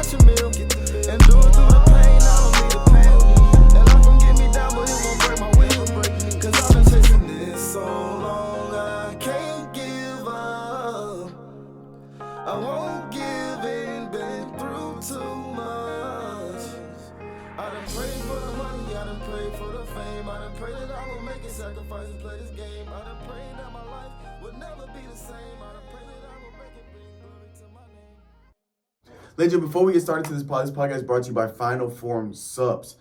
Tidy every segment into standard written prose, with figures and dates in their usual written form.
cash a meal. And do it through the pain, I don't need a pill. And life gon' get me down, but it won't break my will. Cause I've been chasing this so long, I can't give up. I won't give in, been through too much. I done prayed for the money, I done prayed for the fame. I done prayed that I will make a sacrifice and play this game. I done prayed that my life would never be the same. I done prayed that I will make it bring glory to my name. Ladies and gentlemen, before we get started to this podcast is brought to you by Final Form Subs.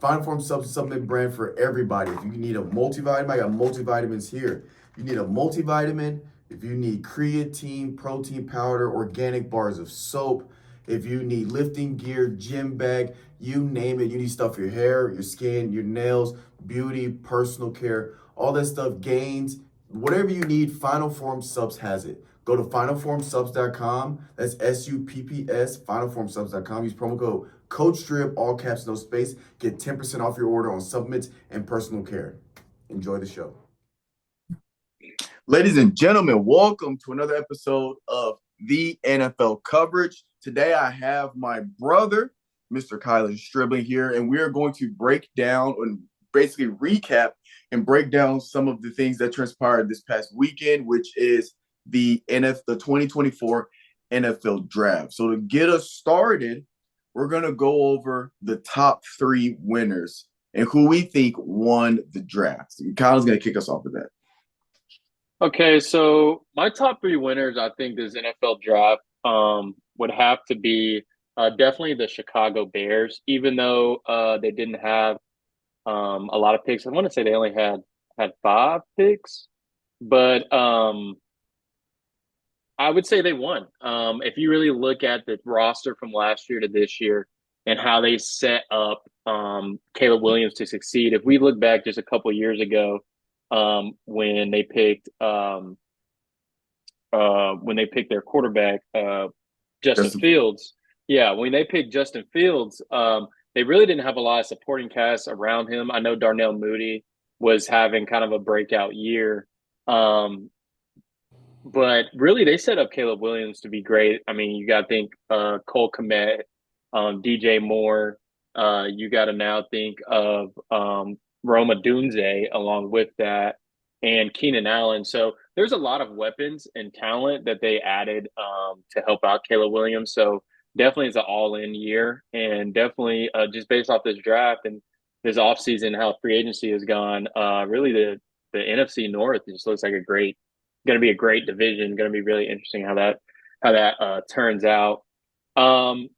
Final Form Subs is a supplement brand for everybody. If you need a multivitamin, I got multivitamins here. You need a multivitamin. If you need creatine, protein powder, organic bars of soap, if you need lifting gear, gym bag, you name it. You need stuff for your hair, your skin, your nails, beauty, personal care, all that stuff, gains, whatever you need, Final Form Subs has it. Go to finalformsubs.com. That's SUPPS, finalformsubs.com. Use promo code COACHSTRIB, all caps, no space. Get 10% off your order on supplements and personal care. Enjoy the show. Ladies and gentlemen, welcome to another episode of the NFL Coverage. Today I have my brother, Mr. Kylan Stribling here, and we are going to break down and basically recap and break down some of the things that transpired this past weekend, which is the 2024 NFL Draft. So to get us started, we're going to go over the top three winners and who we think won the draft. So Kylan's going to kick us off with that. Okay, so my top three winners, I think, this NFL draft would have to be definitely the Chicago Bears, even though they didn't have a lot of picks. I want to say they only had 5 picks, but I would say they won. If you really look at the roster from last year to this year and how they set up Caleb Williams to succeed, if we look back just a couple of years ago, when they picked their quarterback, Justin Fields. Yeah, when they picked Justin Fields, they really didn't have a lot of supporting cast around him. I know Darnell Mooney was having kind of a breakout year. But really they set up Caleb Williams to be great. I mean, you got to think Cole Kmet, DJ Moore. You got to now think of Roma Dunze along with that, and Keenan Allen. So there's a lot of weapons and talent that they added to help out Caleb Williams. So definitely it's an all-in year, and definitely just based off this draft and this offseason, how free agency has gone, really the NFC North just looks like going to be a great division. Going to be really interesting how that turns out. I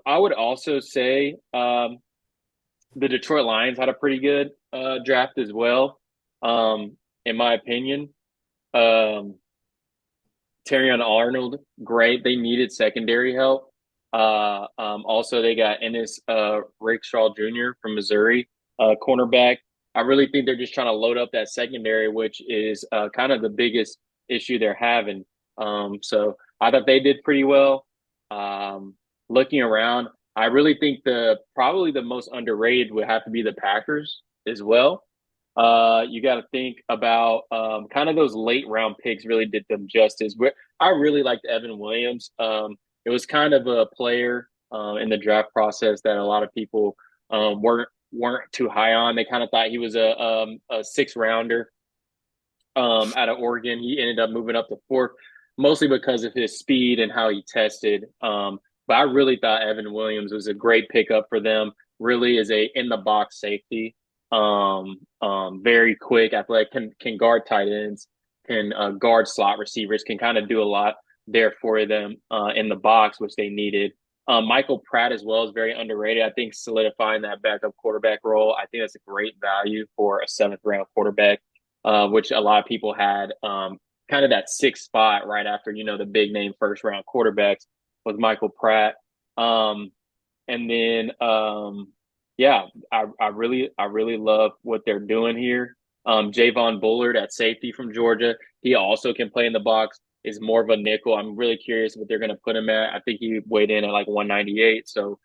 would also say the Detroit Lions had a pretty good draft as well, in my opinion. Terrion Arnold, great. They needed secondary help. Also, they got Ennis Rakestraw Jr. from Missouri, cornerback. I really think they're just trying to load up that secondary, which is kind of the biggest issue they're having. So I thought they did pretty well. Looking around, I really think probably the most underrated would have to be the Packers as well. You got to think about kind of those late round picks really did them justice. I really liked Evan Williams. It was kind of a player in the draft process that a lot of people weren't too high on. They kind of thought he was a 6th rounder out of Oregon. He ended up moving up to 4th, mostly because of his speed and how he tested. But I really thought Evan Williams was a great pickup for them. Really is a in the box safety. Very quick, athletic, can guard tight ends, can guard slot receivers, can kind of do a lot there for them in the box, which they needed. Michael Pratt as well is very underrated. I think solidifying that backup quarterback role, I think that's a great value for a 7th round quarterback, which a lot of people had kind of that 6th spot right after, the big name 1st round quarterbacks with Michael Pratt. And then, I really love what they're doing here. Javon Bullard at safety from Georgia. He also can play in the box, is more of a nickel. I'm really curious what they're going to put him at. I think he weighed in at like 198. So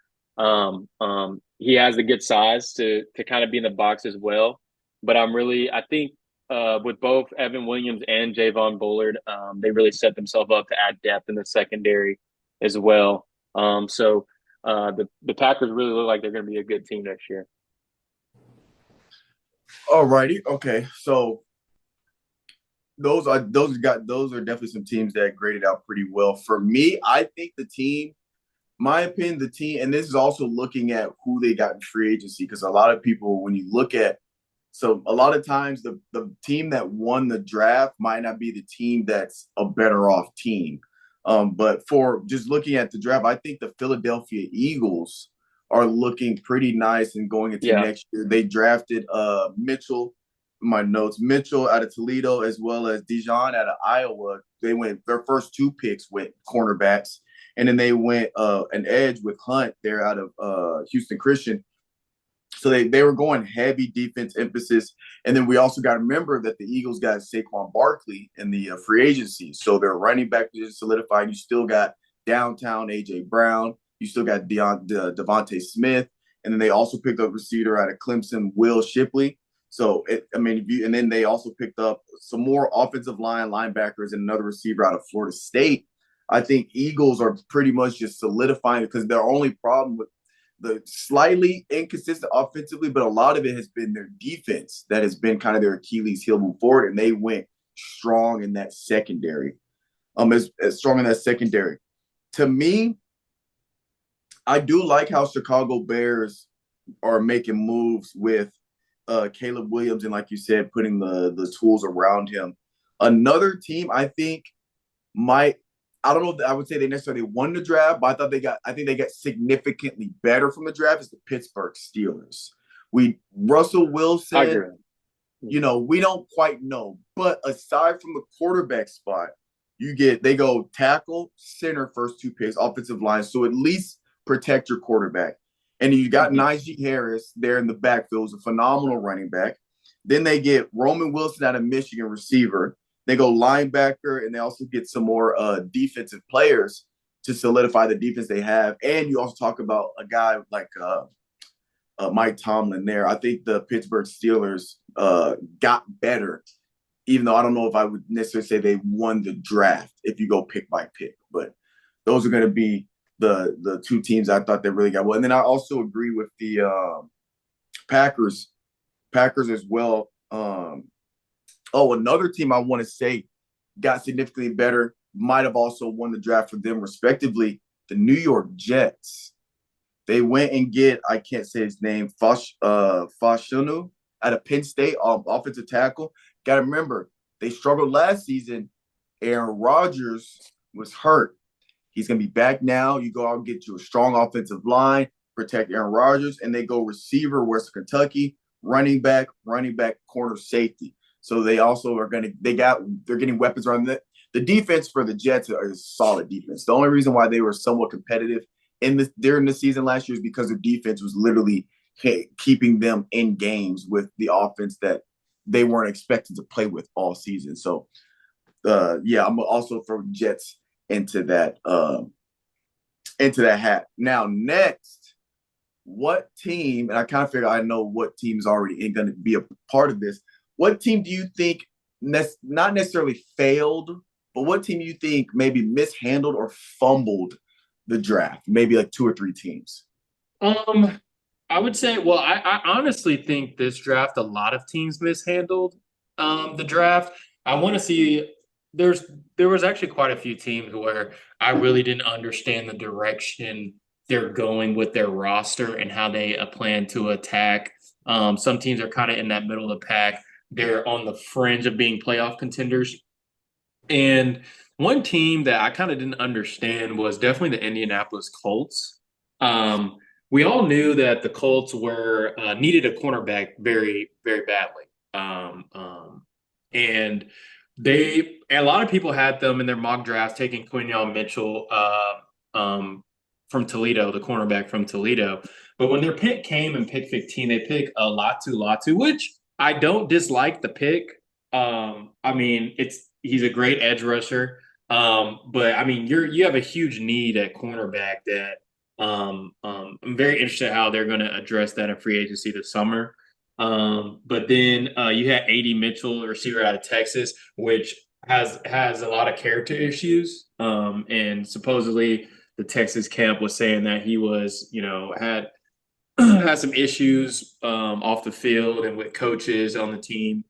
he has the good size to kind of be in the box as well. But I think with both Evan Williams and Javon Bullard, they really set themselves up to add depth in the secondary as well. So the Packers really look like they're going to be a good team next year. Alrighty, okay. So those are definitely some teams that graded out pretty well. For me, I think the team, my opinion, the team, and this is also looking at who they got in free agency, because a lot of people, when you look at, so a lot of times the team that won the draft might not be the team that's a better off team. But for just looking at the draft, I think the Philadelphia Eagles are looking pretty nice and going into Yeah. next year. They drafted Mitchell, my notes, Mitchell out of Toledo, as well as Dijon out of Iowa. They went, their first two picks went cornerbacks. And then they went an edge with Hunt there out of Houston Christian. So they were going heavy defense emphasis. And then we also got to remember that the Eagles got Saquon Barkley in the free agency. So their running back is solidified. You still got downtown A.J. Brown. You still got Devontae Smith. And then they also picked up receiver out of Clemson, Will Shipley. So, and then they also picked up some more offensive line linebackers and another receiver out of Florida State. I think Eagles are pretty much just solidifying, because their only problem with the slightly inconsistent offensively, but a lot of it has been their defense that has been kind of their Achilles heel move forward, and they went strong in that secondary. As strong in that secondary. To me, I do like how Chicago Bears are making moves with Caleb Williams, and like you said, putting the tools around him. Another team I think might, I don't know if I would say they necessarily won the draft, but I think they got significantly better from the draft, is the Pittsburgh Steelers. Russell Wilson, we don't quite know. But aside from the quarterback spot, they go tackle, center, first two picks, offensive line. So at least protect your quarterback. And you got Najee Harris there in the backfield, a phenomenal running back. Then they get Roman Wilson out of Michigan, receiver. They go linebacker, and they also get some more defensive players to solidify the defense they have. And you also talk about a guy like Mike Tomlin there. I think the Pittsburgh Steelers got better, even though I don't know if I would necessarily say they won the draft if you go pick by pick. But those are going to be the two teams I thought that really got well. And then I also agree with the Packers as well. Another team I want to say got significantly better, might have also won the draft for them respectively, the New York Jets. They went and get, I can't say his name, Fashanu out of Penn State, offensive tackle. Got to remember, they struggled last season. Aaron Rodgers was hurt. He's going to be back now. You go out and get you a strong offensive line, protect Aaron Rodgers, and they go receiver, Western Kentucky, running back, corner, safety. So they also are they're getting weapons around that. The defense for the Jets is solid defense. The only reason why they were somewhat competitive during the season last year is because their defense was literally keeping them in games with the offense that they weren't expected to play with all season. So, I'm also throwing Jets into that hat. Now, next, what team? And I kind of figure I know what team's already going to be a part of this. What team do you think not necessarily failed, but what team do you think maybe mishandled or fumbled the draft? Maybe like two or three teams. I would say, well, I honestly think this draft, a lot of teams mishandled the draft. I want to see, there was actually quite a few teams where I really didn't understand the direction they're going with their roster and how they plan to attack. Some teams are kind of in that middle of the pack. They're on the fringe of being playoff contenders. And one team that I kind of didn't understand was definitely the Indianapolis Colts. We all knew that the Colts needed a cornerback very, very badly. And a lot of people had them in their mock drafts taking Quinyon Mitchell from Toledo, the cornerback from Toledo. But when their pick came in pick 15, they picked Latu, which I don't dislike the pick. He's a great edge rusher. But I mean, you have a huge need at cornerback that I'm very interested how they're going to address that in free agency this summer. But then you had A.D. Mitchell, a receiver out of Texas, which has a lot of character issues. And supposedly the Texas camp was saying that he was, had had some issues off the field and with coaches on the team.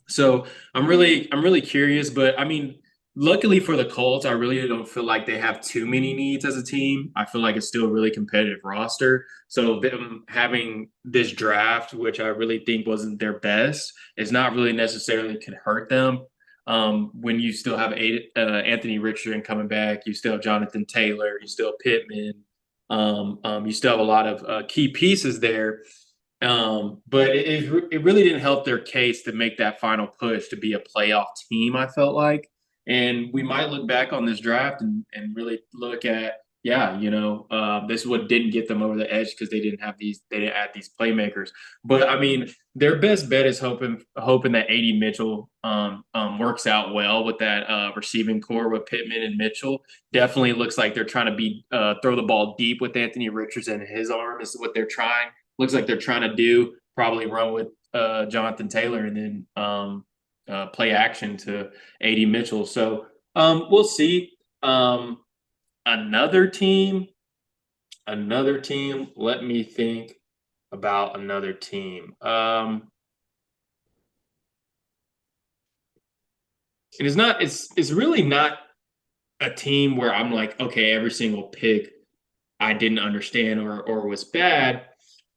So I'm really curious, but I mean, luckily for the Colts, I really don't feel like they have too many needs as a team. I feel like it's still a really competitive roster. So them having this draft, which I really think wasn't their best, is not really necessarily can hurt them. When you still have Anthony Richardson coming back, you still have Jonathan Taylor, you still have Pittman, you still have a lot of key pieces there. But it really didn't help their case to make that final push to be a playoff team, I felt like. And we might look back on this draft and really look at, this is what didn't get them over the edge because they didn't add these playmakers. But I mean, their best bet is hoping that AD Mitchell works out well with that receiving core with Pittman and Mitchell. Definitely looks like they're trying to throw the ball deep with Anthony Richardson and his arm is what they're trying. Looks like they're trying to do probably run with Jonathan Taylor and then play action to AD Mitchell. So we'll see. Another team. Let me think about another team. It's really not a team where I'm like, okay, every single pick I didn't understand or was bad.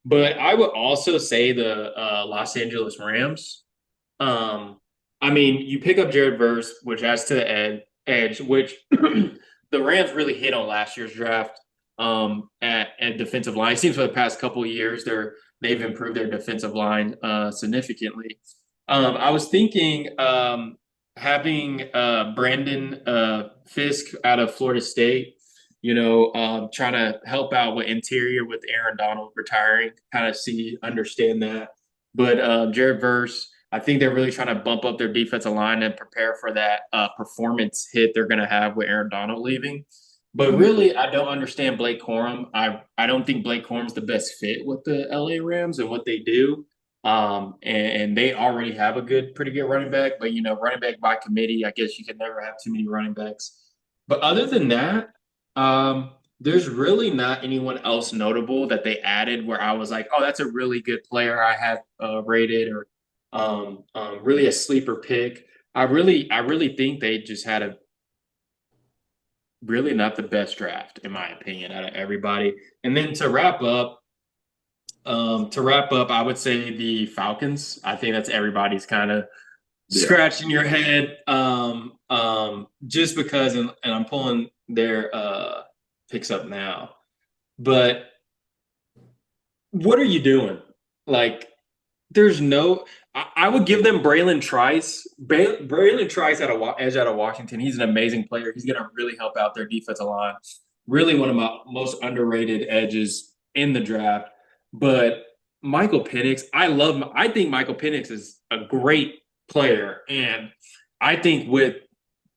But I would also say the Los Angeles Rams. I mean, you pick up Jared Verse, which adds to the edge, which the Rams really hit on last year's draft at defensive line. It seems for the past couple of years they've improved their defensive line significantly. I was thinking having Brandon Fisk out of Florida State, trying to help out with interior with Aaron Donald retiring, kind of understand that. But Jared Verse, I think they're really trying to bump up their defensive line and prepare for that performance hit they're going to have with Aaron Donald leaving. But really, I don't understand Blake Corum. I don't think Blake Corum's the best fit with the LA Rams and what they do. And they already have a pretty good running back. But, running back by committee, I guess you can never have too many running backs. But other than that, there's really not anyone else notable that they added where I was like, oh, that's a really good player I have rated or really a sleeper pick. I really think they just had a really not the best draft, in my opinion, out of everybody. And then to wrap up, I would say the Falcons. I think that's everybody's kind of scratching your head just because, and I'm pulling their picks up now. But what are you doing? Like, there's no – I would give them Braylon Trice. Braylon Trice out of Washington. He's an amazing player. He's going to really help out their defensive line. Really one of my most underrated edges in the draft. But Michael Penix, I think Michael Penix is a great player. And I think with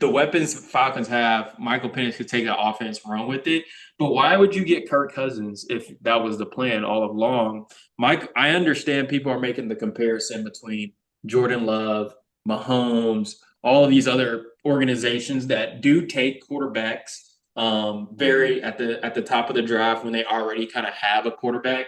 the weapons Falcons have, Michael Penix could take the offense and run with it. But why would you get Kirk Cousins if that was the plan all along? I understand people are making the comparison between Jordan Love, Mahomes, all of these other organizations that do take quarterbacks very at the top of the draft when they already kind of have a quarterback.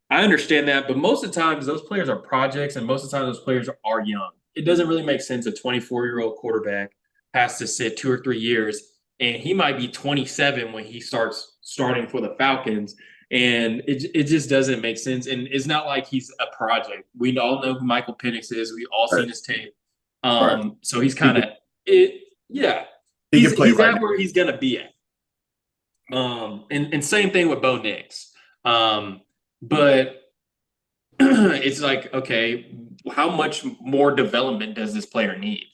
I understand that, but most of the times those players are projects, and most of the time those players are young. It doesn't really make sense a 24-year-old quarterback has to sit 2 or 3 years, and he might be 27 when he starting for the Falcons. And it just doesn't make sense. And it's not like he's a project. We all know who Michael Penix is. We all seen his tape. So he's kind of he's at where he's gonna be at. And same thing with Bo Nix. But it's like, okay, how much more development does this player need,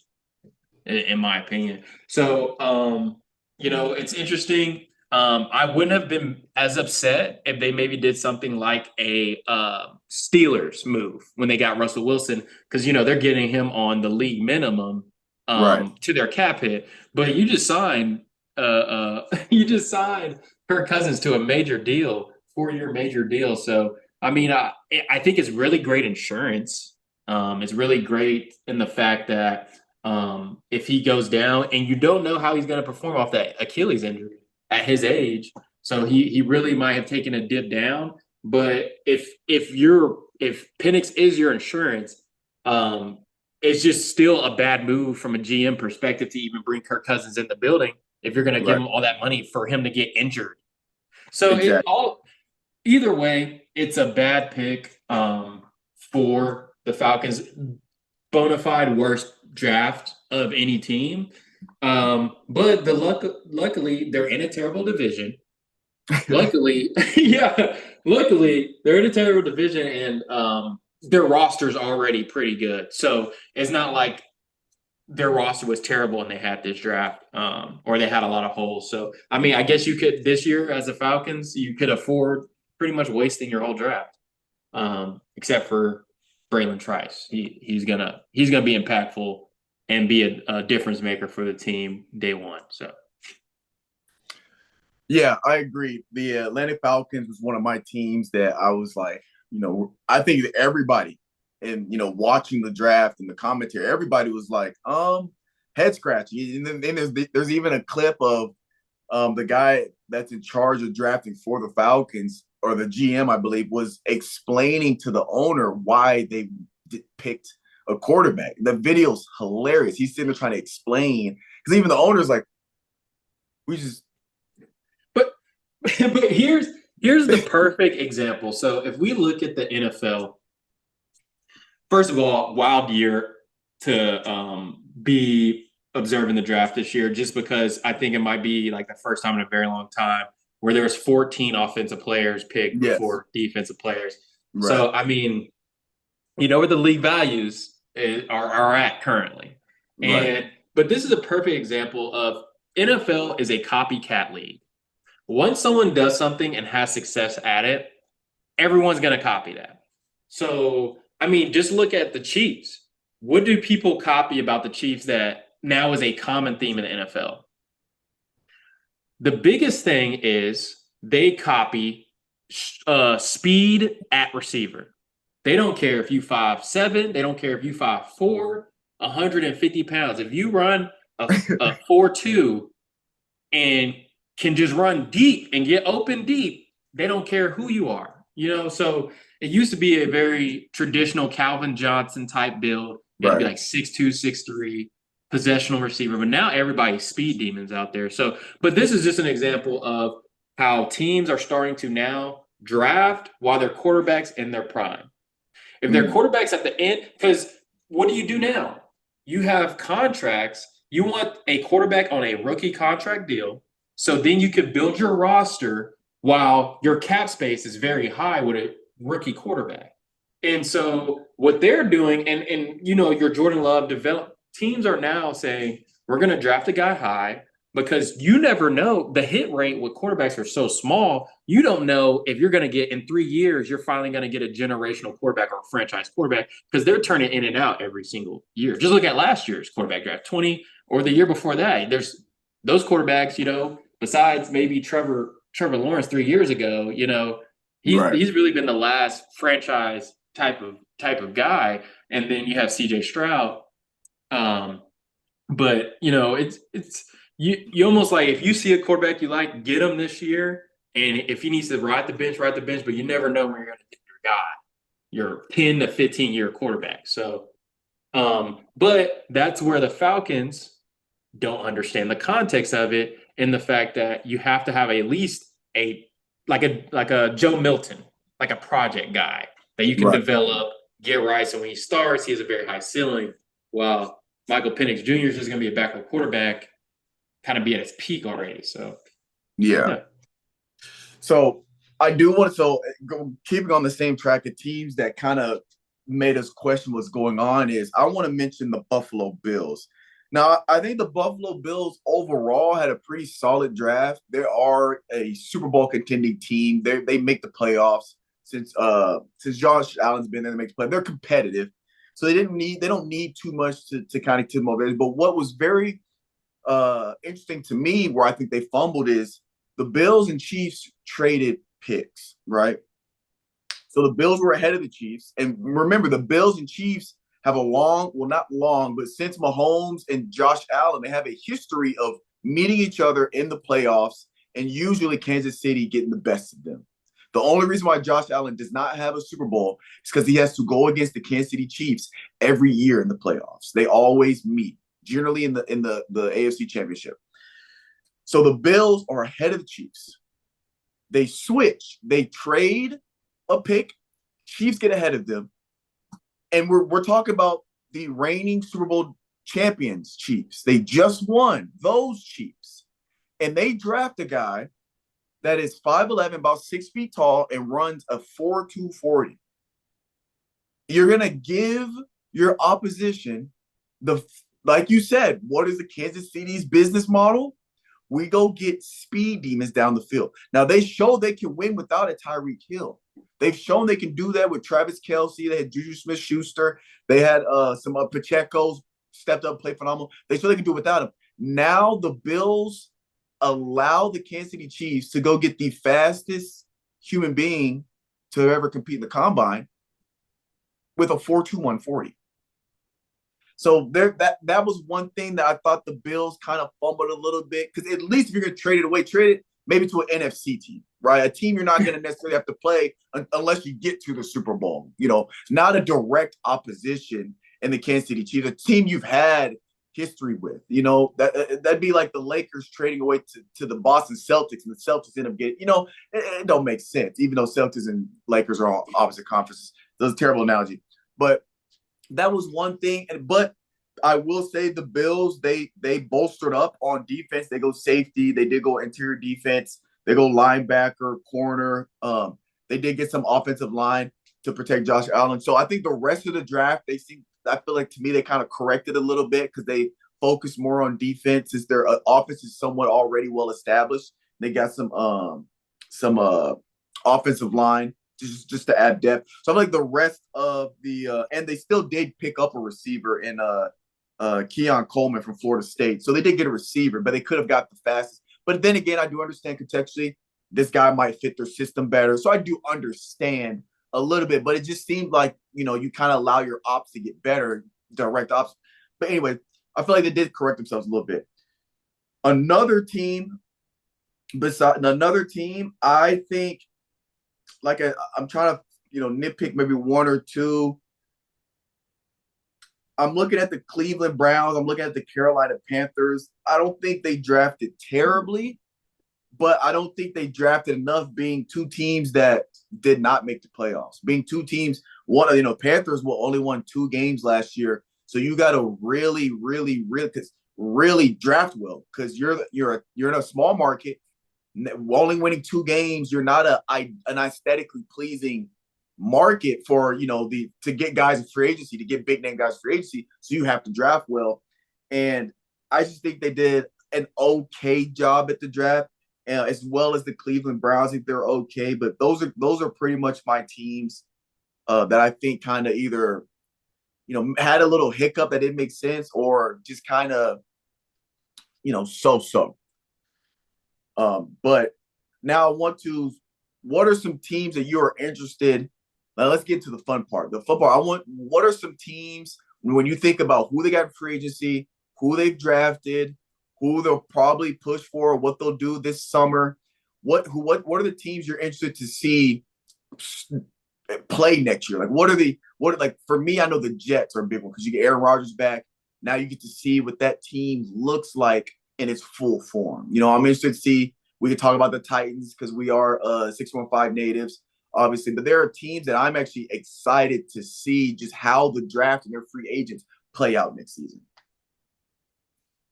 in my opinion? So it's interesting. I wouldn't have been as upset if they maybe did something like a Steelers move when they got Russell Wilson, because they're getting him on the league minimum to their cap hit. But you just signed Kirk Cousins to a major deal, 4-year major deal. So I mean, I think it's really great insurance. It's really great in the fact that if he goes down, and you don't know how he's going to perform off that Achilles injury. at his age. So he really might have taken a dip down. But if Penix is your insurance, it's just still a bad move from a GM perspective to even bring Kirk Cousins in the building if you're going to give him all that money for him to get injured. So either way, it's a bad pick for the Falcons. Bona fide worst draft of any team. But luckily they're in a terrible division. Luckily they're in a terrible division, and their roster's already pretty good. So it's not like their roster was terrible and they had this draft, or they had a lot of holes. So, I mean, I guess you could, this year as the Falcons, you could afford pretty much wasting your whole draft, except for Braylon Trice. He's gonna be impactful and be a difference maker for the team day one. So. Yeah, I agree. The Atlanta Falcons was one of my teams that I was like, I think that everybody, and watching the draft and the commentary, everybody was like, head scratching. And then there's even a clip of the guy that's in charge of drafting for the Falcons, or the GM, I believe, was explaining to the owner why they picked a quarterback. The video's hilarious. He's sitting there trying to explain, because even the owner's like, But here's the perfect example. So if we look at the NFL, first of all, wild year to be observing the draft this year, just because I think it might be like the first time in a very long time where there was 14 offensive players picked before defensive players. Right. So, I mean, where the league values are at currently. But this is a perfect example of NFL is a copycat league. Once someone does something and has success at it, everyone's going to copy that. So, I mean, just look at the Chiefs. What do people copy about the Chiefs that now is a common theme in the NFL? The biggest thing is they copy speed at receiver. They don't care if you 5'7", they don't care if you 5'4", 150 pounds. If you run a 4.2 and can just run deep and get open deep, they don't care who you are. So it used to be a very traditional Calvin Johnson type build. It'd be like 6'2", 6'3", possessional receiver. But now everybody's speed demons out there. So, but this is just an example of how teams are starting to now draft while their quarterbacks in their prime. If their quarterbacks at the end, because what do you do now? You have contracts. You want a quarterback on a rookie contract deal. So then you could build your roster while your cap space is very high with a rookie quarterback. And so what they're doing, and your Jordan Love teams are now saying, we're going to draft a guy high, because you never know. The hit rate with quarterbacks are so small, you don't know if you're going to get, in 3 years, you're finally going to get a generational quarterback or a franchise quarterback, because they're turning in and out every single year. Just look at last year's quarterback draft, 20, or the year before that. There's those quarterbacks, besides maybe Trevor Lawrence 3 years ago, he's really been the last franchise type of guy. And then you have CJ Stroud. But it's you almost like, if you see a quarterback you like, get him this year. And if he needs to ride the bench, but you never know when you're going to get your guy, your 10 to 15 year quarterback. So, but that's where the Falcons don't understand the context of it, and the fact that you have to have at least like a Joe Milton, like a project guy that you can develop, get right. So when he starts, he has a very high ceiling, while Michael Penix Jr. is just going to be a backup quarterback, kind of be at his peak already. So, yeah. So I do want to, keeping on the same track of teams that kind of made us question what's going on, is I want to mention the Buffalo Bills. Now, I think the Buffalo Bills overall had a pretty solid draft. They are a Super Bowl contending team. They make the playoffs since Josh Allen's been there. They make the play. They're competitive, so they don't need too much to kind of tip them over. But what was very interesting to me, where I think they fumbled, is the Bills and Chiefs traded picks, right? So the Bills were ahead of the Chiefs, and remember, the Bills and Chiefs have not long, but since Mahomes and Josh Allen, they have a history of meeting each other in the playoffs and usually Kansas City getting the best of them. The only reason why Josh Allen does not have a Super Bowl is because he has to go against the Kansas City Chiefs every year in the playoffs. They always meet, generally in the AFC Championship. So the Bills are ahead of the Chiefs. They switch. They trade a pick. Chiefs get ahead of them. And we're talking about the reigning Super Bowl champions, Chiefs. They just won, those Chiefs. And they draft a guy that is 5'11", about 6 feet tall, and runs a 4.2 40. You're going to give your opposition like you said, what is the Kansas City's business model? We go get speed demons down the field. Now, they show they can win without a Tyreek Hill. They've shown they can do that with Travis Kelce. They had Juju Smith-Schuster. They had some Pacheco's stepped up, played phenomenal. They show they can do it without him. Now the Bills allow the Kansas City Chiefs to go get the fastest human being to ever compete in the combine with a 4.2 140. So that was one thing that I thought the Bills kind of fumbled a little bit, because at least if you're going to trade it away, trade it maybe to an NFC team, right? A team you're not going to necessarily have to play unless you get to the Super Bowl. Not a direct opposition in the Kansas City Chiefs, a team you've had history with. That'd be like the Lakers trading away to the Boston Celtics, and the Celtics end up getting, it don't make sense, even though Celtics and Lakers are all opposite conferences. That's a terrible analogy. But that was one thing. But I will say the Bills, they bolstered up on defense. They go safety. They did go interior defense. They go linebacker, corner. They did get some offensive line to protect Josh Allen. So I think the rest of the draft, I feel like, to me, they kind of corrected a little bit because they focused more on defense, since their offense is somewhat already well established. They got some offensive line just to add depth. So I feel like the rest of the and they still did pick up a receiver in Keon Coleman from Florida State. So they did get a receiver, but they could have got the fastest. But then again, I do understand contextually this guy might fit their system better. So I do understand a little bit, but it just seemed like, you kind of allow your ops to get better, direct ops. But anyway, I feel like they did correct themselves a little bit. Another team, I think, like I'm trying to, nitpick maybe one or two. I'm looking at the Cleveland Browns. I'm looking at the Carolina Panthers. I don't think they drafted terribly, but I don't think they drafted enough, being two teams that did not make the playoffs. Being two teams, Panthers only won 2 games last year. So you got to really, really, really draft well, because you're in a small market, only winning 2 games. You're not an aesthetically pleasing market for to get guys in free agency, to get big name guys in free agency. So you have to draft well, and I just think they did an okay job at the draft, as well as the Cleveland Browns. I think they're okay, but those are pretty much my teams that I think kind of either had a little hiccup that didn't make sense, or just kind of so. But now what are some teams that you are interested? Now let's get to the fun part. The fun part. What are some teams, when you think about who they got in free agency, who they've drafted, who they'll probably push for, what they'll do this summer? What are the teams you're interested to see play next year? Like, for me, I know the Jets are a big one, because you get Aaron Rodgers back. Now you get to see what that team looks like in its full form. I'm interested to see. We can talk about the Titans, because we are 615 natives, obviously. But there are teams that I'm actually excited to see just how the draft and their free agents play out next season.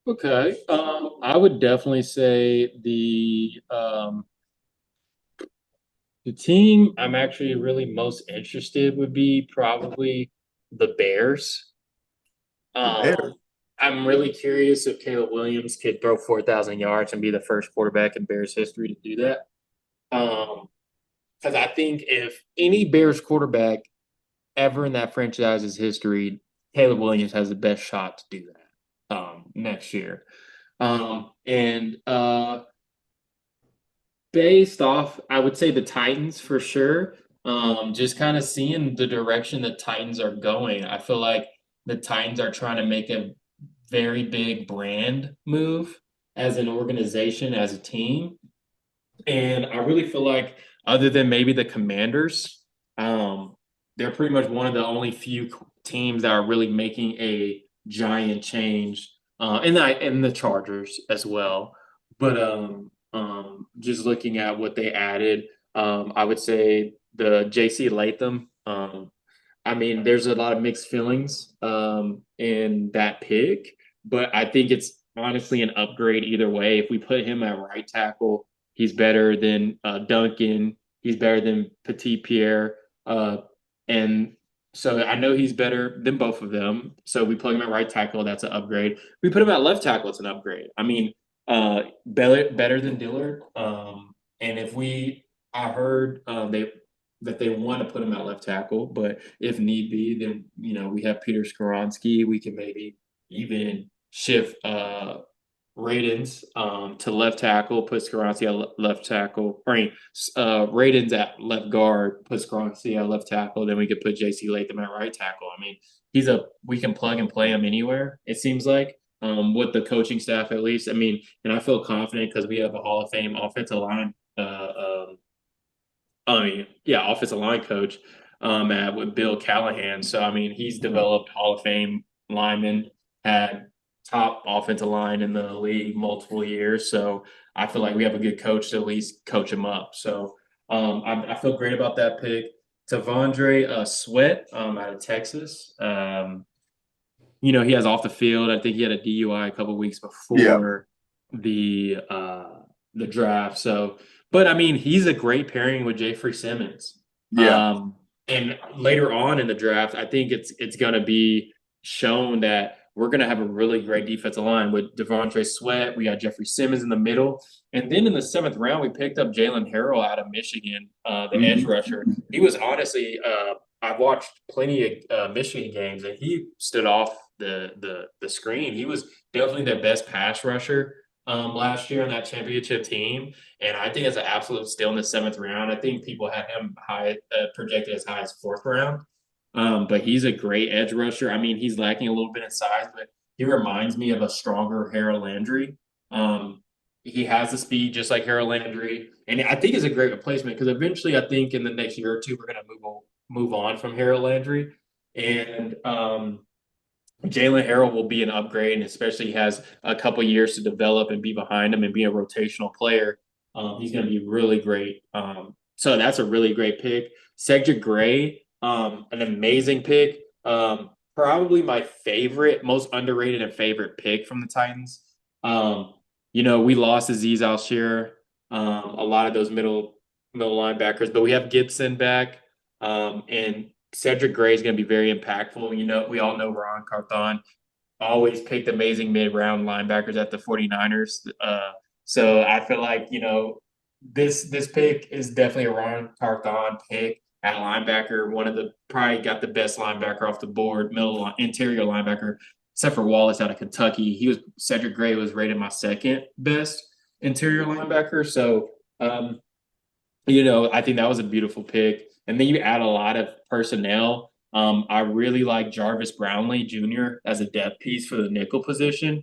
Okay. I would definitely say the team I'm actually really most interested would be probably the Bears. I'm really curious if Caleb Williams could throw 4,000 yards and be the first quarterback in Bears history to do that. Because I think if any Bears quarterback ever in that franchise's history, Caleb Williams has the best shot to do that next year. Based off, I would say the Titans for sure. Just kind of seeing the direction the Titans are going, I feel like the Titans are trying to make a very big brand move as an organization, as a team. And I really feel like, other than maybe the Commanders, they're pretty much one of the only few teams that are really making a giant change, and the Chargers as well. But just looking at what they added, I would say the J.C. Latham. I mean, there's a lot of mixed feelings in that pick, but I think it's honestly an upgrade either way. If we put him at right tackle, he's better than Duncan. He's better than Petit Pierre. And so I know he's better than both of them. So we plug him at right tackle. That's an upgrade. We put him at left tackle. It's an upgrade. I mean, better than Dillard. And if I heard they want to put him at left tackle, but if need be, then we have Peter Skoronski. We can maybe even shift Radens to left tackle, put Skoronski at left tackle. I mean, Radens at left guard, put Skoronski at left tackle. Then we could put J.C. Latham at right tackle. I mean, we can plug and play him anywhere. It seems like with the coaching staff at least. I mean, and I feel confident because we have a Hall of Fame offensive line. Offensive line coach with Bill Callahan. So I mean, he's developed Hall of Fame linemen, had top offensive line in the league multiple years. So I feel like we have a good coach to at least coach him up. So I feel great about that pick. Tavondre Sweat out of Texas. He has off the field. I think he had a DUI a couple of weeks before the draft. So, but I mean, he's a great pairing with Jeffrey Simmons. Yeah. And later on in the draft, I think it's going to be shown that we're going to have a really great defensive line with Devontae Sweat. We got Jeffrey Simmons in the middle. And then in the 7th round, we picked up Jalen Harrell out of Michigan, the edge rusher. He was honestly, I've watched plenty of Michigan games, and he stood off the screen. He was definitely their best pass rusher last year on that championship team. And I think it's an absolute steal in the 7th round. I think people had him projected as high as 4th round. But he's a great edge rusher. I mean, he's lacking a little bit in size, but he reminds me of a stronger Harold Landry. He has the speed just like Harold Landry, and I think it's a great replacement because eventually, I think in the next year or two, we're going to move on from Harold Landry, and Jalen Harrell will be an upgrade, and especially he has a couple years to develop and be behind him and be a rotational player. He's going to be really great. So that's a really great pick. Cedric Gray. An amazing pick. Probably my favorite, most underrated and favorite pick from the Titans. We lost Azeez Al-Shir, a lot of those middle linebackers, but we have Gibson back, and Cedric Gray is going to be very impactful. We all know Ron Carthon always picked amazing mid-round linebackers at the 49ers. So I feel like, this pick is definitely a Ron Carthon pick. At linebacker, probably got the best linebacker off the board, interior linebacker, except for Wallace out of Kentucky. Cedric Gray was rated my 2nd best interior linebacker. So, I think that was a beautiful pick. And then you add a lot of personnel. I really like Jarvis Brownlee Jr. as a depth piece for the nickel position.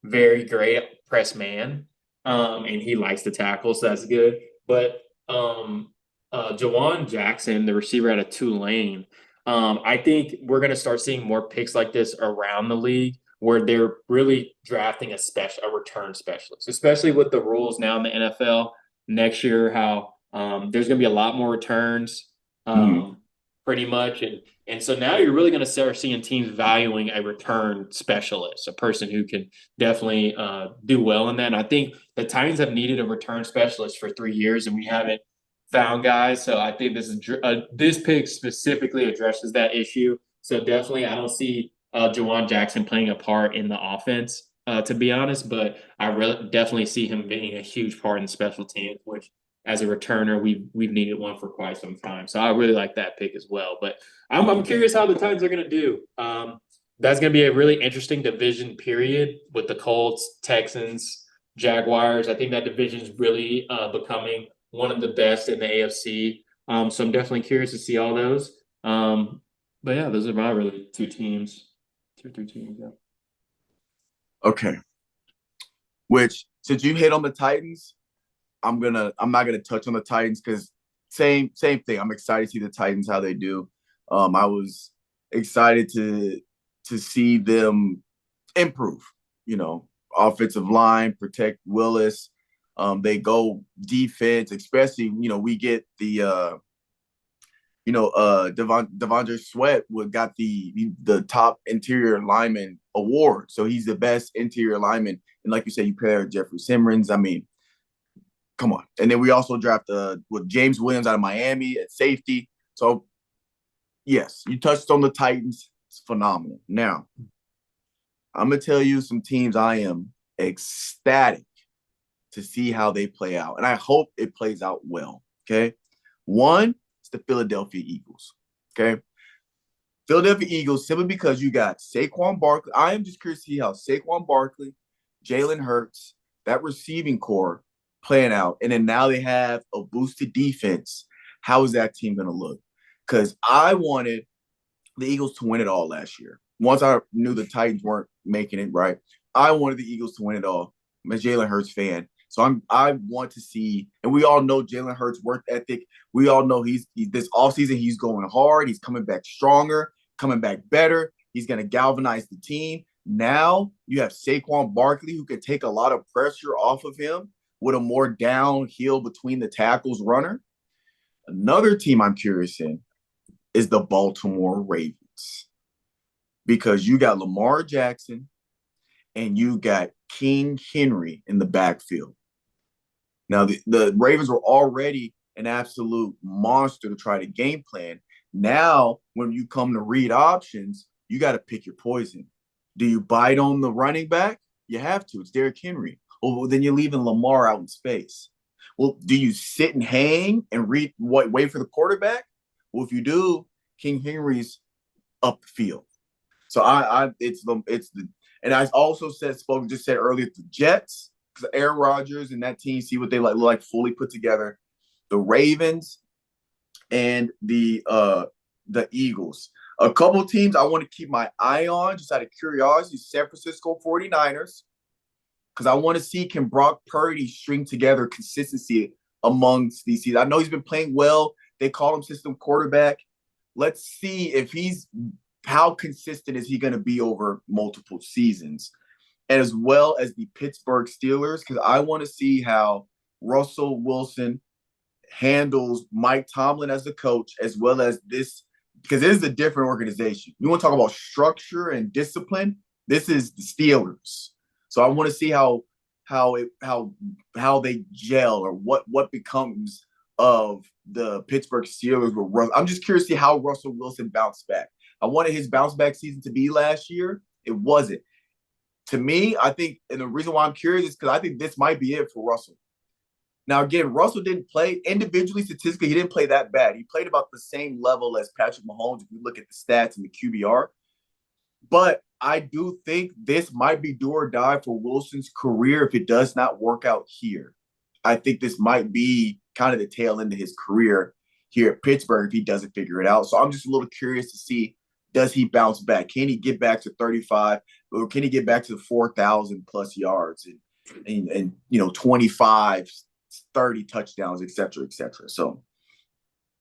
Very great press man, and he likes to tackle, so that's good. But Jawan Jackson, the receiver out of Tulane, I think we're going to start seeing more picks like this around the league where they're really drafting a return specialist, especially with the rules now in the NFL next year, how there's going to be a lot more returns pretty much. And so now you're really going to start seeing teams valuing a return specialist, a person who can definitely do well in that. And I think the Titans have needed a return specialist for 3 years, and we haven't found guys. So I think this pick specifically addresses that issue. So definitely I don't see Jawan Jackson playing a part in the offense, to be honest, but I really definitely see him being a huge part in special teams, which as a returner, we've needed one for quite some time. So I really like that pick as well. But I'm curious how the Titans are going to do. That's going to be a really interesting division period with the Colts, Texans, Jaguars. I think that division is really becoming one of the best in the AFC. So I'm definitely curious to see all those. But yeah, those are my really 2 teams. 2 or 3 teams, yeah. Okay. Which, since you hit on the Titans, I'm not gonna touch on the Titans because same thing. I'm excited to see the Titans how they do. I was excited to see them improve. You know, offensive line, protect Willis. They go defense, especially, we get the Devondre Sweat got the top interior lineman award. So he's the best interior lineman. And like you said, you pair Jeffrey Simmons. I mean, come on. And then we also draft with James Williams out of Miami at safety. So yes, you touched on the Titans. It's phenomenal. Now, I'm gonna tell you some teams I am ecstatic to see how they play out. And I hope it plays out well. Okay. One, it's the Philadelphia Eagles. Okay. Philadelphia Eagles, simply because you got Saquon Barkley. I am just curious to see how Saquon Barkley, Jalen Hurts, that receiving core playing out. And then now they have a boosted defense. How is that team going to look? Because I wanted the Eagles to win it all last year. Once I knew the Titans weren't making it right, I wanted the Eagles to win it all. I'm a Jalen Hurts fan. So I want to see, and we all know Jalen Hurts' work ethic. We all know he's this offseason, he's going hard. He's coming back stronger, coming back better. He's going to galvanize the team. Now you have Saquon Barkley, who can take a lot of pressure off of him with a more downhill between the tackles runner. Another team I'm curious in is the Baltimore Ravens, because you got Lamar Jackson and you got King Henry in the backfield. Now, the Ravens were already an absolute monster to try to game plan. Now, when you come to read options, you got to pick your poison. Do you bite on the running back? You have to. It's Derrick Henry. Well, then you're leaving Lamar out in space. Well, do you sit and hang and wait for the quarterback? Well, if you do, King Henry's up the field. So and I also said earlier, the Jets, because Aaron Rodgers and that team, see what they like fully put together. The Ravens and the Eagles. A couple teams I want to keep my eye on, just out of curiosity, San Francisco 49ers, because I want to see, can Brock Purdy string together consistency amongst these teams. I know he's been playing well. They call him system quarterback. Let's see if how consistent is he going to be over multiple seasons, as well as the Pittsburgh Steelers, because I want to see how Russell Wilson handles Mike Tomlin as the coach, as well as this, because it is a different organization. You want to talk about structure and discipline? This is the Steelers. So I want to see how they gel, or what becomes of the Pittsburgh Steelers with Russell. I'm just curious to see how Russell Wilson bounced back. I wanted his bounce back season to be last year. It wasn't. To me, I think, and the reason why I'm curious is because I think this might be it for Russell. Now, again, Russell didn't play individually, statistically, he didn't play that bad. He played about the same level as Patrick Mahomes if you look at the stats and the QBR. But I do think this might be do or die for Wilson's career if it does not work out here. I think this might be kind of the tail end of his career here at Pittsburgh if he doesn't figure it out. So I'm just a little curious to see, does he bounce back? Can he get back to 35, or can he get back to 4,000 plus yards and 25, 30 touchdowns, et cetera, et cetera. So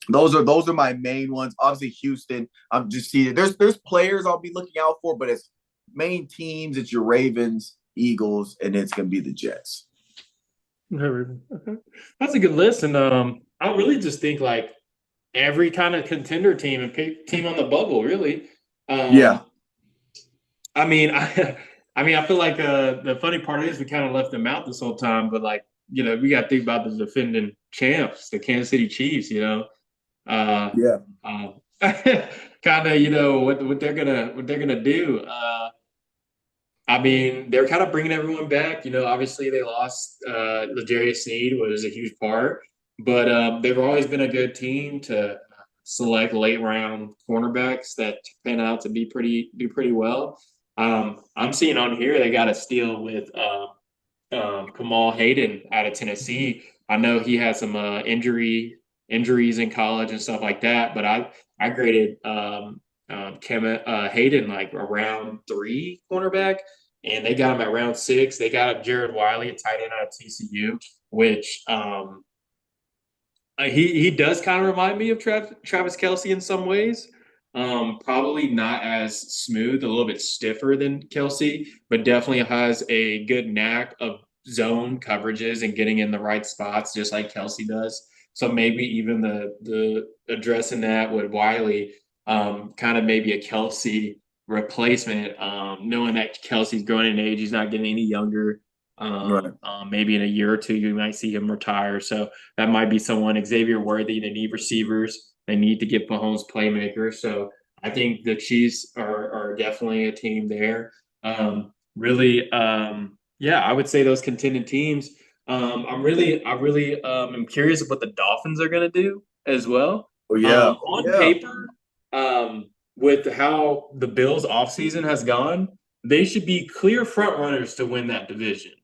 those are my main ones. Obviously, Houston, I'm just seeing there's players I'll be looking out for, but as main teams, it's your Ravens, Eagles, and it's going to be the Jets. Okay. That's a good list. And I really just think like every kind of contender team and team on the bubble, really. Yeah. I mean, I feel like the funny part is we kind of left them out this whole time, but like, we got to think about the defending champs, the Kansas City Chiefs, Yeah. kind of, what they're gonna do. I mean, they're kind of bringing everyone back. Obviously they lost L'Jarius Sneed, was a huge part, but they've always been a good team to select late round cornerbacks that pan out to do pretty well. I'm seeing on here they got a steal with Kamal Hayden out of Tennessee. I know he had some injuries in college and stuff like that, but I graded Hayden like a round 3 cornerback, and they got him at round 6. They got Jared Wiley, a tight end out of TCU. which he does kind of remind me of Travis Kelce in some ways. Probably not as smooth, a little bit stiffer than Kelce, but definitely has a good knack of zone coverages and getting in the right spots, just like Kelce does. So maybe even the addressing that with Wiley, kind of maybe a Kelce replacement, knowing that Kelsey's growing in age, he's not getting any younger. Right. Maybe in a year or two, you might see him retire. So that might be someone. Xavier Worthy, they need receivers. They need to get Mahomes playmakers. So I think the Chiefs are definitely a team there. Really, yeah, I would say those contending teams. I really am curious of what the Dolphins are going to do as well. Oh yeah. On paper, with how the Bills' offseason has gone, they should be clear front runners to win that division.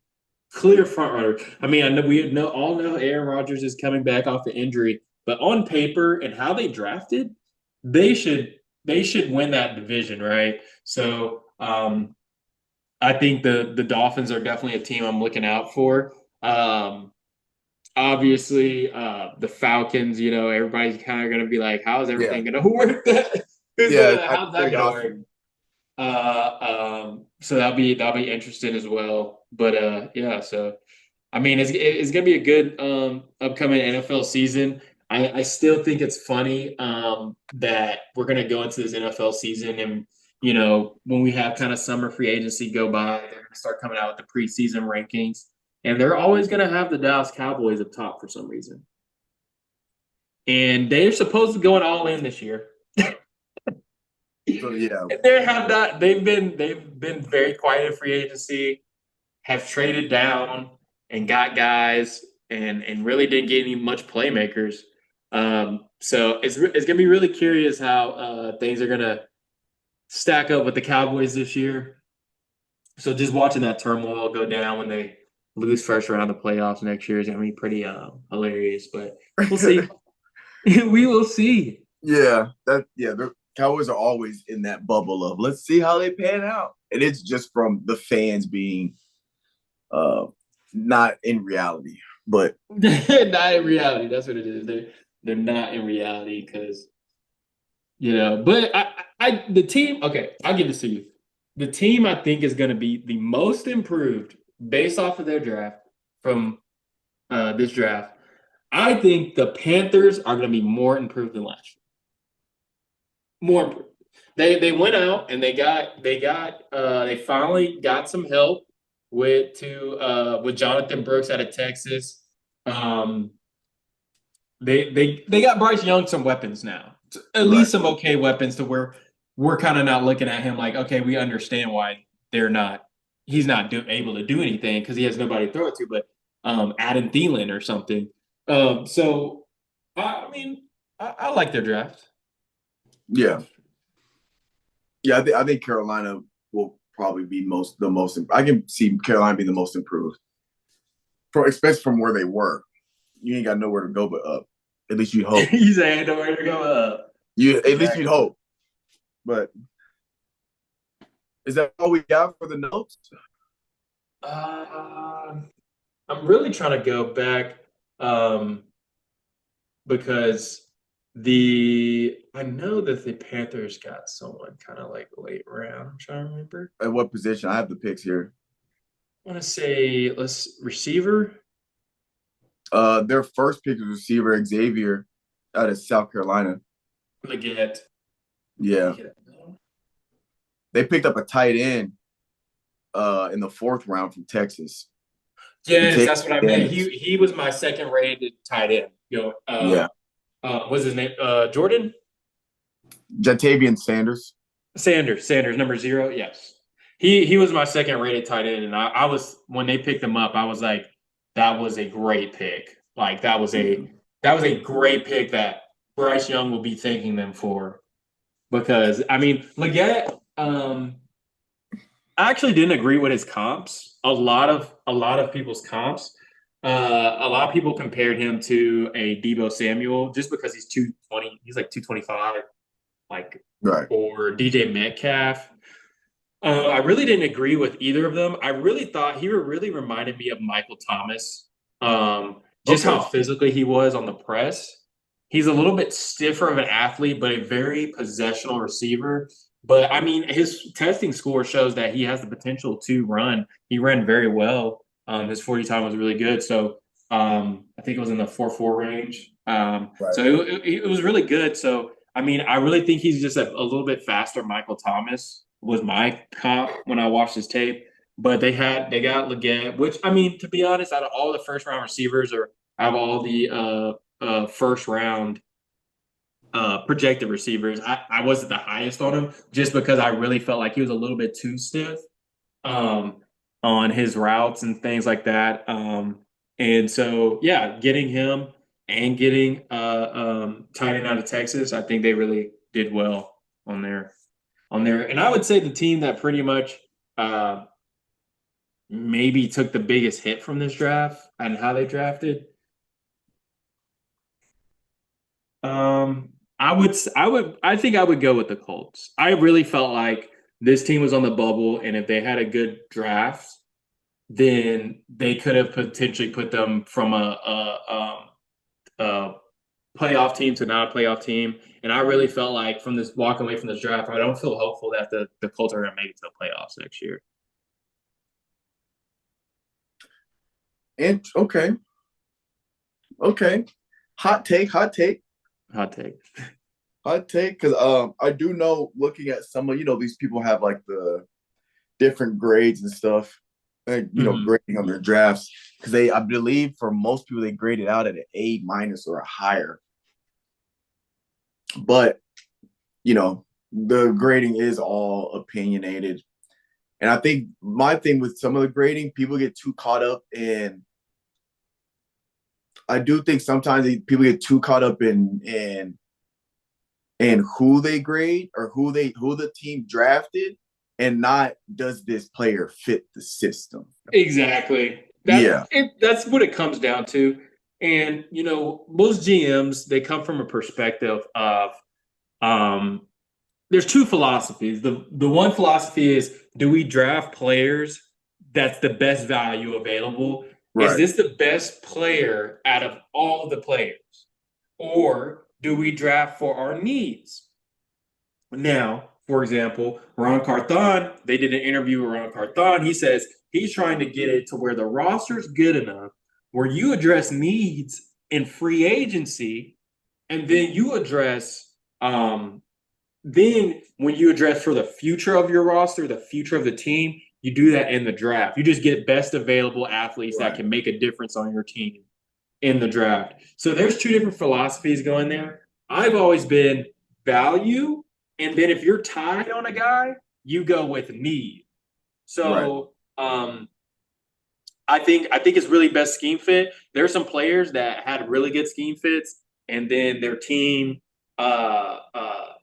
Clear front runner. I mean, I know all know Aaron Rodgers is coming back off the injury, but on paper and how they drafted, they should win that division, right? So I think the Dolphins are definitely a team I'm looking out for. Obviously, the Falcons, everybody's kind of going to be like, how is everything going to work? How's that going to work? So that'll be interesting as well. But yeah, so I mean, it's gonna be a good upcoming NFL season. I still think it's funny that we're gonna go into this NFL season, and when we have kind of summer free agency go by, they're gonna start coming out with the preseason rankings, and they're always gonna have the Dallas Cowboys up top for some reason, and they're supposed to go all in this year. So, yeah, they have not. They've been very quiet in free agency, have traded down and got guys, and really didn't get any much playmakers. So it's gonna be really curious how things are gonna stack up with the Cowboys this year. So just watching that turmoil go down when they lose first round of the playoffs next year is gonna be pretty hilarious. But we'll see. We will see. Yeah, the Cowboys are always in that bubble of let's see how they pan out, and it's just from the fans being not in reality, but not in reality. That's what it is. They're not in reality because But the team. Okay, I'll give this to you. The team I think is going to be the most improved based off of their draft from this draft. I think the Panthers are going to be more improved than last year. More improved. They went out and they finally got some help with Jonathan Brooks out of Texas. They got Bryce Young some weapons now. At least some okay weapons to where we're kind of not looking at him like, okay, we understand why he's not able to do anything because he has nobody to throw it to, but Adam Thielen or something. So I mean, I like their draft. Yeah. I think Carolina will probably be the most. I can see Carolina being the most improved, especially from where they were. You ain't got nowhere to go but up. At least you hope. You say nowhere to go up. At least you'd hope. But is that all we got for the notes? I'm really trying to go back because I know that the Panthers got someone kind of like late round. I'm trying to remember. At what position? I have the picks here. I want to say receiver. Their first pick was receiver Xavier out of South Carolina. Leggett. Yeah. They picked up a tight end in the 4th round from Texas. Yes, that's what I meant. He was my second rated tight end. Yeah. What's his name? Jordan? Jatavian Sanders. Sanders, number 0. Yes. He was my second rated tight end. And I was, when they picked him up, I was like, that was a great pick. Like that was a great pick that Bryce Young will be thanking them for. Because I mean, Leggett, I actually didn't agree with his comps. A lot of people's comps. A lot of people compared him to a Deebo Samuel just because he's 220. He's like 225, or DJ Metcalf. I really didn't agree with either of them. I really thought he really reminded me of Michael Thomas Just how Okay. physically he was on the press. He's a little bit stiffer of an athlete, but a very possessional receiver. But I mean, his testing score shows that he has the potential to run. He ran very well. His 40 time was really good. So I think it was in the 4.4 range. Right. So it was really good. So I mean, I really think he's just a little bit faster. Michael Thomas was my comp when I watched his tape. But they got Leggett, which I mean, to be honest, out of all the first round receivers or out of all the first round projected receivers, I wasn't the highest on him just because I really felt like he was a little bit too stiff um, on his routes and things like that. And so, yeah, getting him and getting tight end out of Texas, I think they really did well on there. And I would say the team that pretty much maybe took the biggest hit from this draft and how they drafted. I think I would go with the Colts. I really felt like this team was on the bubble, and if they had a good draft, then they could have potentially put them from a playoff team to not a playoff team. And I really felt like from this walking away from this draft, I don't feel hopeful that the Colts are going to make it to the playoffs next year. And okay. Hot take. Hot take. Because I do know, looking at some of, these people have like the different grades and stuff, grading on their drafts. Because I believe for most people, they grade it out at an A- or a higher. But, the grading is all opinionated. And I think my thing with some of the grading, people get too caught up in. I do think sometimes people get too caught up in who they grade or who the team drafted, and not does this player fit the system. Exactly. That's what it comes down to. And most GMs, they come from a perspective of there's two philosophies. The one philosophy is, do we draft players that's the best value available? Right. Is this the best player out of all of the players? Or do we draft for our needs? Now, for example, Ron Carthon, they did an interview with Ron Carthon. He says he's trying to get it to where the roster's good enough where you address needs in free agency, and then you address then when you address for the future of your roster, the future of the team, you do that in the draft. You just get best available athletes that can make a difference on your team in the draft. So there's two different philosophies going there. I've always been value, and then if you're tied on a guy, you go with need. So I think it's really best scheme fit. There are some players that had really good scheme fits, and then their team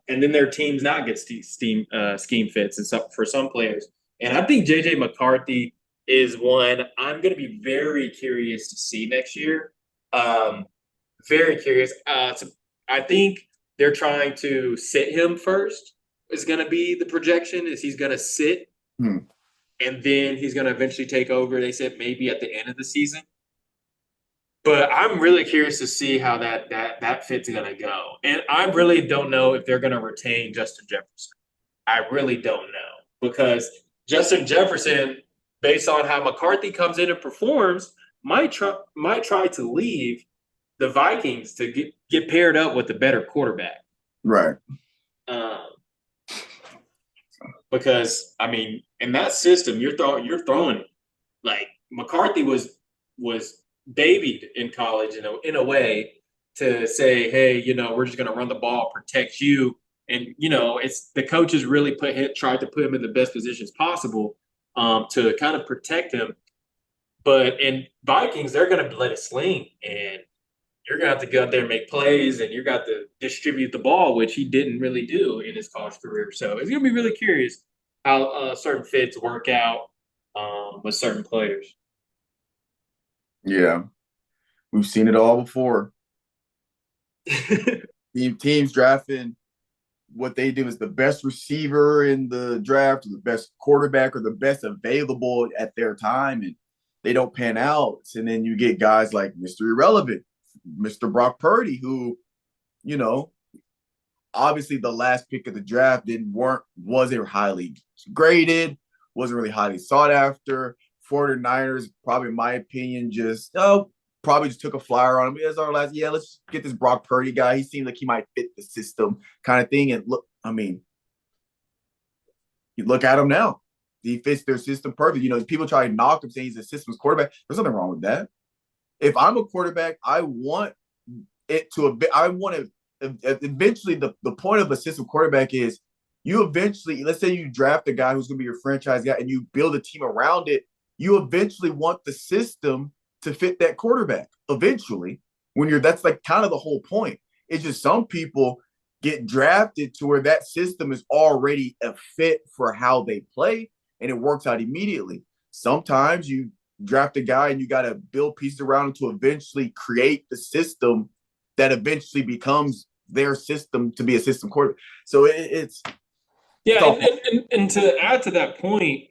their teams not get scheme fits and for some players. And I think JJ McCarthy is one I'm going to be very curious to see next year. Very curious. I think they're trying to sit him first. Is going to be the projection. Is he's going to sit, and then he's going to eventually take over. They said maybe at the end of the season. But I'm really curious to see how that fit's going to go. And I really don't know if they're going to retain Justin Jefferson. I really don't know, because Justin Jefferson, based on how McCarthy comes in and performs, might try to leave the Vikings to get paired up with a better quarterback. Right. Because I mean, in that system, you're throwing like McCarthy was babied in college in a way to say, hey, we're just going to run the ball, protect you. And, it's the coaches really tried to put him in the best positions possible to kind of protect him. But in Vikings, they're going to let it sling, and you're going to have to go out there and make plays, and you're got to distribute the ball, which he didn't really do in his college career. So it's going to be really curious how certain fits work out with certain players. Yeah. We've seen it all before. Teams drafting, what they do is the best receiver in the draft, or the best quarterback, or the best available at their time. And they don't pan out. And then you get guys like Mr. Irrelevant, Mr. Brock Purdy, who, you know, obviously the last pick of the draft wasn't highly graded, wasn't really highly sought after. 49ers, probably in my opinion, probably just took a flyer on him. As our last, let's get this Brock Purdy guy. He seemed like he might fit the system kind of thing. And look, I mean, you look at him now. He fits their system perfect. You know, people try to knock him saying he's a systems quarterback. There's nothing wrong with that. If I'm a quarterback, I want eventually the point of a system quarterback is you eventually, let's say you draft a guy who's going to be your franchise guy and you build a team around it, you eventually want the system to fit that quarterback. Eventually, that's like kind of the whole point. It's just some people get drafted to where that system is already a fit for how they play and it works out immediately. Sometimes you draft a guy and you got to build pieces around him to eventually create the system that eventually becomes their system to be a system quarterback. So it's and to add to that point,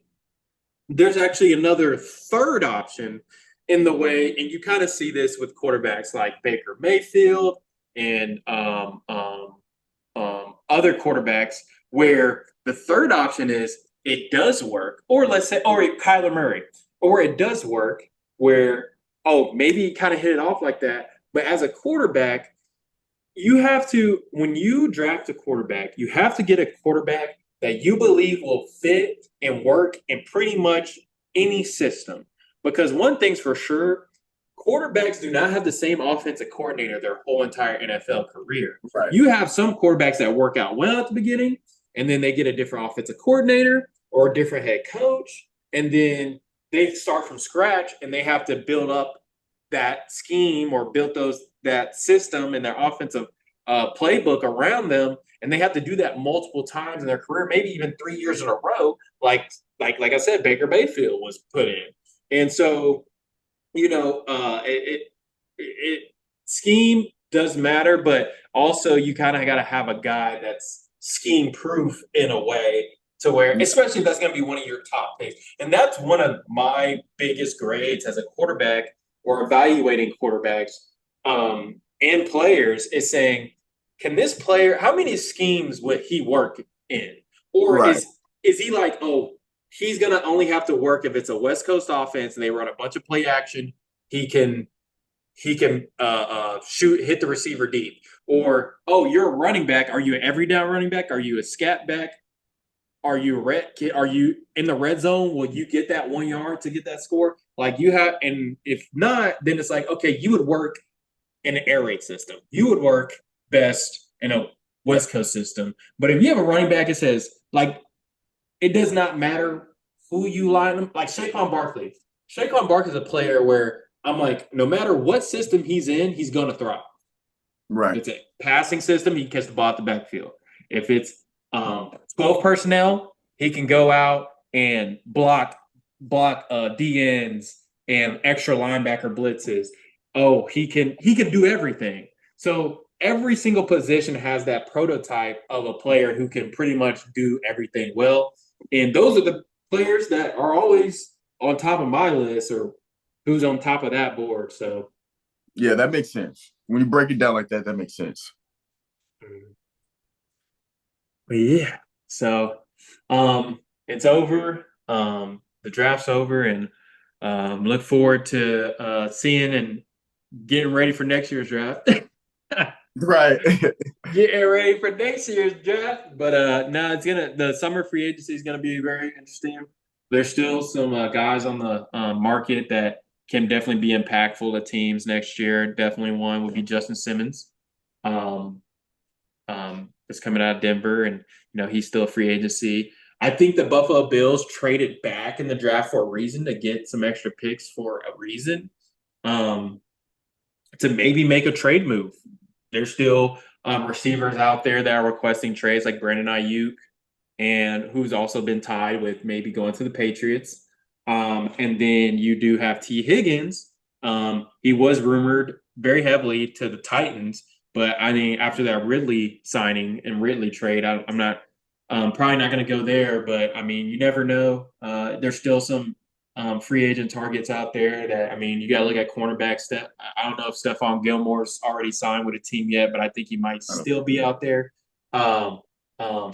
there's actually another third option in the way, and you kind of see this with quarterbacks like Baker Mayfield and other quarterbacks, where the third option is it does work, or let's say, or Kyler Murray, or it does work where, maybe he kind of hit it off like that. But as a quarterback, you have to, when you draft a quarterback, you have to get a quarterback that you believe will fit and work in pretty much any system. Because one thing's for sure, quarterbacks do not have the same offensive coordinator their whole entire NFL career. Right. You have some quarterbacks that work out well at the beginning, and then they get a different offensive coordinator or a different head coach, and then they start from scratch and they have to build up that scheme or build that system and their offensive playbook around them, and they have to do that multiple times in their career, maybe even 3 years in a row, like I said, Baker Mayfield was put in. And so, you know, scheme does matter, but also you kind of got to have a guy that's scheme proof in a way to where, especially if that's going to be one of your top picks. And that's one of my biggest grades as a quarterback or evaluating quarterbacks and players is saying, can this player, how many schemes would he work in? Or right. is he like, he's going to only have to work if it's a West Coast offense and they run a bunch of play action, he can hit the receiver deep. Or, you're a running back. Are you an every down running back? Are you a scat back? Are you in the red zone? Will you get that 1 yard to get that score? Like you have, and if not, then it's like, okay, you would work in an air raid system. You would work best in a West Coast system. But if you have a running back, it says, like, it does not matter who you line them. Like Saquon Barkley. Saquon Barkley is a player where I'm like, no matter what system he's in, he's going to thrive. Right. If it's a passing system, he can catch the ball at the backfield. If it's 12 personnel, he can go out and block DNs and extra linebacker blitzes. He can do everything. So every single position has that prototype of a player who can pretty much do everything well. And those are the players that are always on top of my list or who's on top of that board. So yeah, that makes sense. When you break it down like that, that makes sense. But yeah, so it's over. The draft's over, and look forward to seeing and getting ready for next year's draft. Right. Getting ready for next year's draft. But no, the summer free agency is gonna be very interesting. There's still some guys on the market that can definitely be impactful to teams next year. Definitely one would be Justin Simmons. Is coming out of Denver, and he's still a free agency. I think the Buffalo Bills traded back in the draft for a reason, to get some extra picks for a reason, to maybe make a trade move. There's still receivers out there that are requesting trades, like Brandon Ayuk, and who's also been tied with maybe going to the Patriots. And then you do have T. Higgins. He was rumored very heavily to the Titans. But I mean, after that Ridley signing and Ridley trade, I'm not probably not going to go there. But I mean, you never know. There's still some free agent targets out there that, I mean, you got to look at cornerback. I don't know if Stephon Gilmore's already signed with a team yet, but I think he might still be out there. So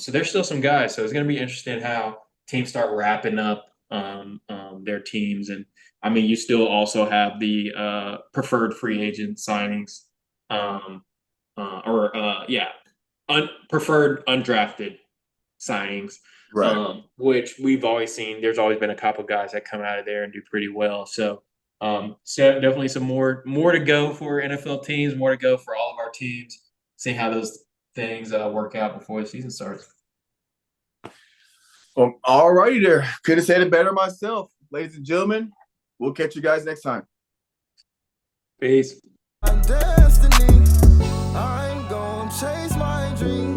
there's still some guys. So it's going to be interesting how teams start wrapping up their teams. And I mean, you still also have the preferred free agent signings, preferred undrafted signings, Right. which we've always seen. There's always been a couple guys that come out of there and do pretty well. So definitely some more to go for NFL teams, more to go for all of our teams. See how those things work out before the season starts. Well, all righty there. Could have said it better myself. Ladies and gentlemen, we'll catch you guys next time. Peace. My destiny, I'm gonna chase my dreams.